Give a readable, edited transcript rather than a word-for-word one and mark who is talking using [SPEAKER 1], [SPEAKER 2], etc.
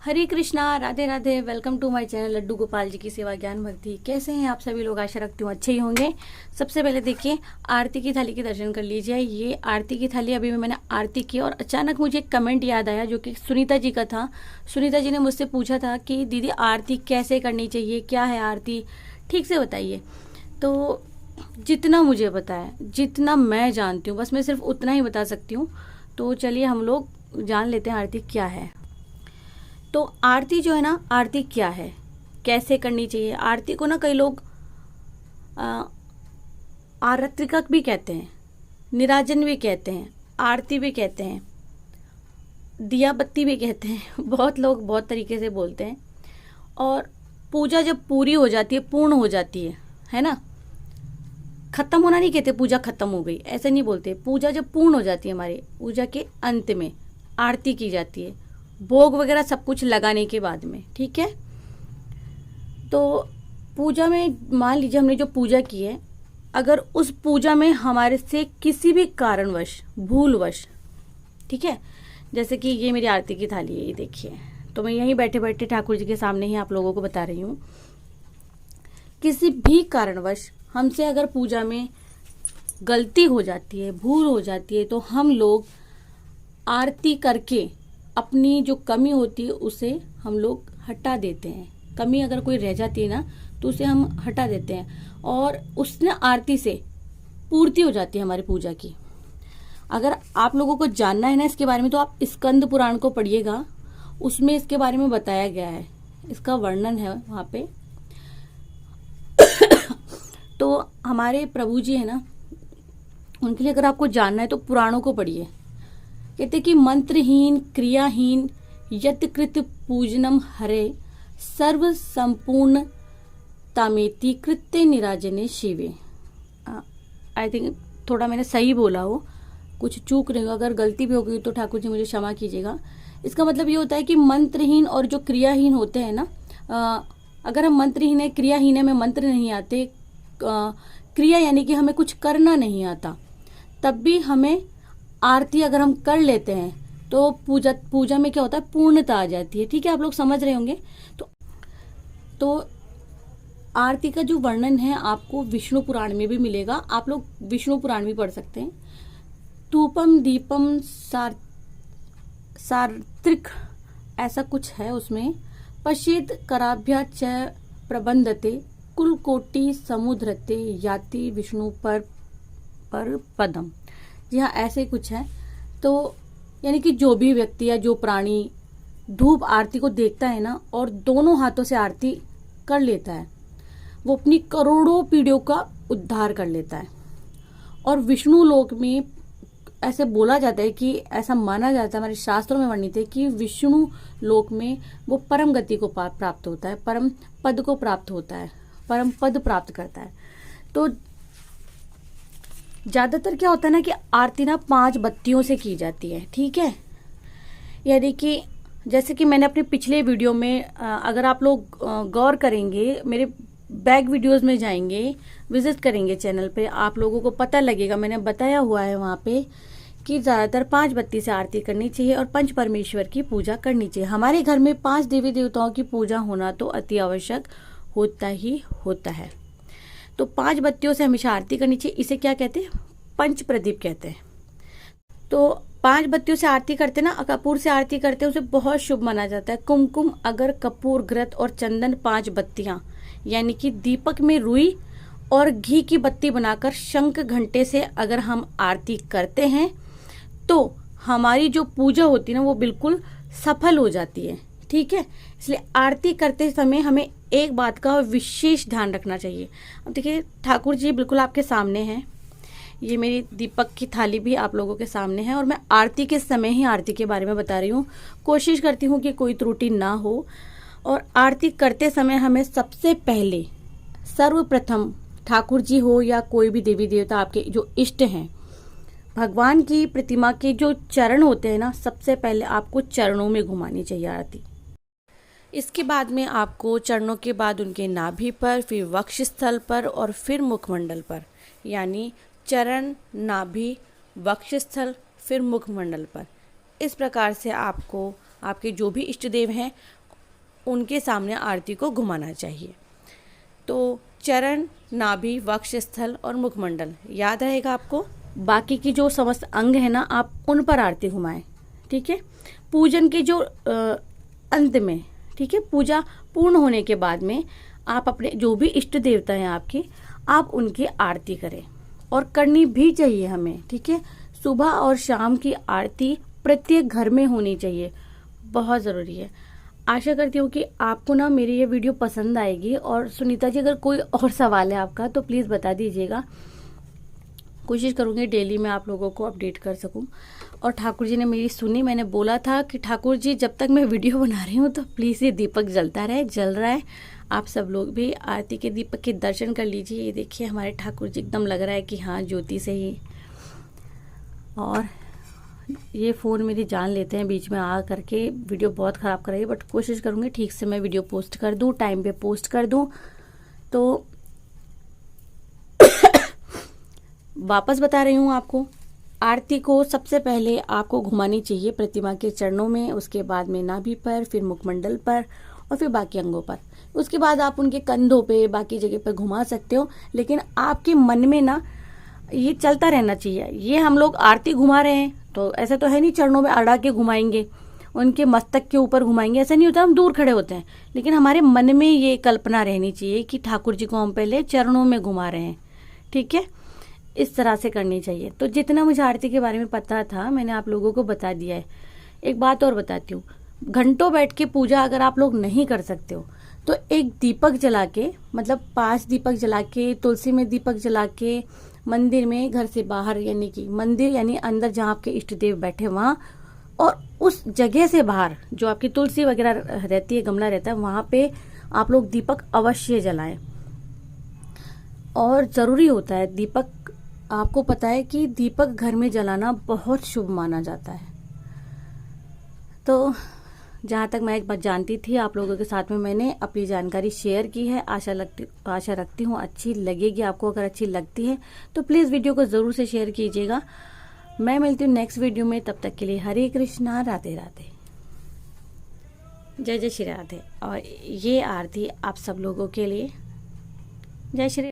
[SPEAKER 1] Hare Krishna, Radhe Radhe. Welcome to my channel Laddu Gopal ji की सेवा ज्ञान भक्ति। कैसे हैं आप सभी लोग? आशा रखती हूँ अच्छे ही होंगे। सबसे पहले देखिए, आरती की थाली के दर्शन कर लीजिए। ये आरती की थाली अभी मैंने आरती की और अचानक मुझे एक कमेंट याद आया जो कि सुनीता जी का था। सुनीता जी ने मुझसे पूछा था कि दीदी आरती कैसे करनी चाहिए, क्या है आरती, ठीक से बताइए। तो जितना मुझे पता है, जितना मैं जानती हूँ, बस मैं सिर्फ उतना ही बता सकती हूँ। तो चलिए हम लोग जान लेते हैं आरती क्या है। तो आरती जो है ना, आरती क्या है, कैसे करनी चाहिए। आरती को ना कई लोग आरत्रिका भी कहते हैं, निराजन भी कहते हैं, आरती भी कहते हैं, दिया बत्ती भी कहते हैं। बहुत लोग बहुत तरीके से बोलते हैं। और पूजा जब पूरी हो जाती है, पूर्ण हो जाती है ना। खत्म होना नहीं कहते, पूजा खत्म हो गई ऐसे नहीं बोलते। पूजा जब पूर्ण हो जाती है, हमारी पूजा के अंत में आरती की जाती है, भोग वगैरह सब कुछ लगाने के बाद में, ठीक है। तो पूजा में मान लीजिए हमने जो पूजा की है, अगर उस पूजा में हमारे से किसी भी कारणवश, भूलवश, ठीक है, जैसे कि ये मेरी आरती की थाली है, ये देखिए, तो मैं यहीं बैठे बैठे ठाकुर जी के सामने ही आप लोगों को बता रही हूँ। किसी भी कारणवश हमसे अगर पूजा में गलती हो जाती है, भूल हो जाती है, तो हम लोग आरती करके अपनी जो कमी होती है उसे हम लोग हटा देते हैं। कमी अगर कोई रह जाती है ना, तो उसे हम हटा देते हैं और उसने आरती से पूर्ति हो जाती है हमारी पूजा की। अगर आप लोगों को जानना है ना इसके बारे में, तो आप स्कंद पुराण को पढ़िएगा, उसमें इसके बारे में बताया गया है, इसका वर्णन है वहां पे। तो हमारे प्रभु जी है ना, उनके लिए अगर आपको जानना है तो पुराणों को पढ़िए। कहते कि मंत्रहीन क्रियाहीन यत्कृत पूजनम हरे सर्व संपूर्ण तामेति कृत्य निराजने शिवे। आई थिंक थोड़ा मैंने सही बोला हो, कुछ चूक रही हो, अगर गलती भी हो गई तो ठाकुर जी मुझे क्षमा कीजिएगा। इसका मतलब ये होता है कि मंत्रहीन और जो क्रियाहीन होते हैं ना, अगर हम मंत्रहीन है, क्रियाहीन है, हमें मंत्र नहीं आते, क्रिया यानी कि हमें कुछ करना नहीं आता, तब भी हमें आरती अगर हम कर लेते हैं तो पूजा में क्या होता है, पूर्णता आ जाती है। ठीक है, आप लोग समझ रहे होंगे। तो आरती का जो वर्णन है आपको विष्णु पुराण में भी मिलेगा, आप लोग विष्णु पुराण भी पढ़ सकते हैं। धूपम दीपम सार्त्रिक ऐसा कुछ है उसमें। पश्चित कराभ्या च प्रबंधते कुल कोटि समुद्रते याति विष्णु पर पदम। जी हाँ, ऐसे कुछ है। तो यानी कि जो भी व्यक्ति या जो प्राणी धूप आरती को देखता है ना और दोनों हाथों से आरती कर लेता है, वो अपनी करोड़ों पीढ़ियों का उद्धार कर लेता है। और विष्णु लोक में ऐसे बोला जाता है कि, ऐसा माना जाता है, हमारे शास्त्रों में वर्णित है कि विष्णु लोक में वो परम गति को प्राप्त होता है, परम पद को प्राप्त होता है, परम पद प्राप्त करता है। तो ज्यादातर क्या होता है ना कि आरती ना 5 बत्तियों से की जाती है, ठीक है। यानी कि जैसे कि मैंने अपने पिछले वीडियो में, अगर आप लोग गौर करेंगे, मेरे बैक वीडियोस में जाएंगे, विजिट करेंगे चैनल पे, आप लोगों को पता लगेगा, मैंने बताया हुआ है वहां पे कि ज्यादातर 5 बत्ती से आरती करनी चाहिए और पंच परमेश्वर की पूजा करनी चाहिए। हमारे घर में 5 देवी देवताओं की पूजा होना तो अति आवश्यक होता ही होता है। तो 5 बत्तियों से हमेशा आरती करनी चाहिए। इसे क्या कहते हैं? पंच प्रदीप कहते हैं। तो 5 बत्तियों से आरती करते ना, कपूर से आरती करते हैं, उसे बहुत शुभ माना जाता है। कुमकुम, अगर, कपूर, घृत और चंदन 5 बत्तियां, यानी कि दीपक में रुई और घी की बत्ती बनाकर शंख घंटे से अगर हम आरती करते हैं तो हमारी जो पूजा होती है ना, वो बिल्कुल सफल हो जाती है, ठीक है। इसलिए आरती करते समय हमें एक बात का विशेष ध्यान रखना चाहिए। अब देखिए, ठाकुर जी बिल्कुल आपके सामने हैं, ये मेरी दीपक की थाली भी आप लोगों के सामने है और मैं आरती के समय ही आरती के बारे में बता रही हूँ। कोशिश करती हूँ कि कोई त्रुटि ना हो। और आरती करते समय हमें सबसे पहले, सर्वप्रथम, ठाकुर जी हो या कोई भी देवी देवता आपके जो इष्ट हैं, भगवान की प्रतिमा के जो चरण होते हैं ना, सबसे पहले आपको चरणों में घुमानी चाहिए आरती। इसके बाद में आपको चरणों के बाद उनके नाभि पर, फिर वक्ष स्थल पर और फिर मुखमंडल पर, यानी चरण, नाभि, वक्षस्थल, फिर मुखमंडल पर, इस प्रकार से आपको आपके जो भी इष्ट देव हैं उनके सामने आरती को घुमाना चाहिए। तो चरण, नाभि, वक्षस्थल और मुखमंडल याद रहेगा आपको। बाकी की जो समस्त अंग है ना, आप उन पर आरती घुमाएं, ठीक है। पूजन के जो अंत में, ठीक है, पूजा पूर्ण होने के बाद में आप अपने जो भी इष्ट देवता हैं आपके, आप उनकी आरती करें, और करनी भी चाहिए हमें, ठीक है। सुबह और शाम की आरती प्रत्येक घर में होनी चाहिए, बहुत ज़रूरी है। आशा करती हूँ कि आपको ना मेरी ये वीडियो पसंद आएगी। और सुनीता जी, अगर कोई और सवाल है आपका तो प्लीज़ बता दीजिएगा, कोशिश करूँगी डेली मैं आप लोगों को अपडेट कर सकूँ। और ठाकुर जी ने मेरी सुनी, मैंने बोला था कि ठाकुर जी जब तक मैं वीडियो बना रही हूँ तो प्लीज़ ये दीपक जलता रहे, जल रहा है। आप सब लोग भी आरती के दीपक के दर्शन कर लीजिए। ये देखिए हमारे ठाकुर जी, एकदम लग रहा है कि हाँ ज्योति से ही। और ये फ़ोन मेरी जान लेते हैं, बीच में आ करके वीडियो बहुत ख़राब कर रही है, बट कोशिश करूँगी ठीक से मैं वीडियो पोस्ट कर दूँ, टाइम पे पोस्ट कर दूँ। तो वापस बता रही हूँ आपको, आरती को सबसे पहले आपको घुमानी चाहिए प्रतिमा के चरणों में, उसके बाद में नाभि पर, फिर मुखमंडल पर, और फिर बाकी अंगों पर। उसके बाद आप उनके कंधों पे, बाकी जगह पर घुमा सकते हो, लेकिन आपके मन में ना ये चलता रहना चाहिए। ये हम लोग आरती घुमा रहे हैं तो ऐसा तो है नहीं चरणों में अड़ा के घुमाएंगे, उनके मस्तक के ऊपर घुमाएंगे, ऐसा नहीं होता, हम दूर खड़े होते हैं। लेकिन हमारे मन में ये कल्पना रहनी चाहिए कि ठाकुर जी को हम पहले चरणों में घुमा रहे हैं, ठीक है। इस तरह से करनी चाहिए। तो जितना मुझे आरती के बारे में पता था मैंने आप लोगों को बता दिया है। एक बात और बताती हूँ, घंटों बैठ के पूजा अगर आप लोग नहीं कर सकते हो तो एक दीपक जला के, मतलब 5 दीपक जला के, तुलसी में दीपक जला के, मंदिर में, घर से बाहर, यानी कि मंदिर यानी अंदर जहाँ आपके इष्ट देव बैठे वहाँ, और उस जगह से बाहर जो आपकी तुलसी वगैरह रहती है, गमला रहता है, वहाँ पे आप लोग दीपक अवश्य जलाएं। और ज़रूरी होता है दीपक, आपको पता है कि दीपक घर में जलाना बहुत शुभ माना जाता है। तो जहाँ तक मैं एक बात जानती थी आप लोगों के साथ में मैंने अपनी जानकारी शेयर की है। आशा रखती हूँ अच्छी लगेगी आपको। अगर अच्छी लगती है तो प्लीज़ वीडियो को ज़रूर से शेयर कीजिएगा। मैं मिलती हूँ नेक्स्ट वीडियो में, तब तक के लिए हरे कृष्णा, राधे राधे, जय जय श्री राधे। और ये आरती आप सब लोगों के लिए। जय श्री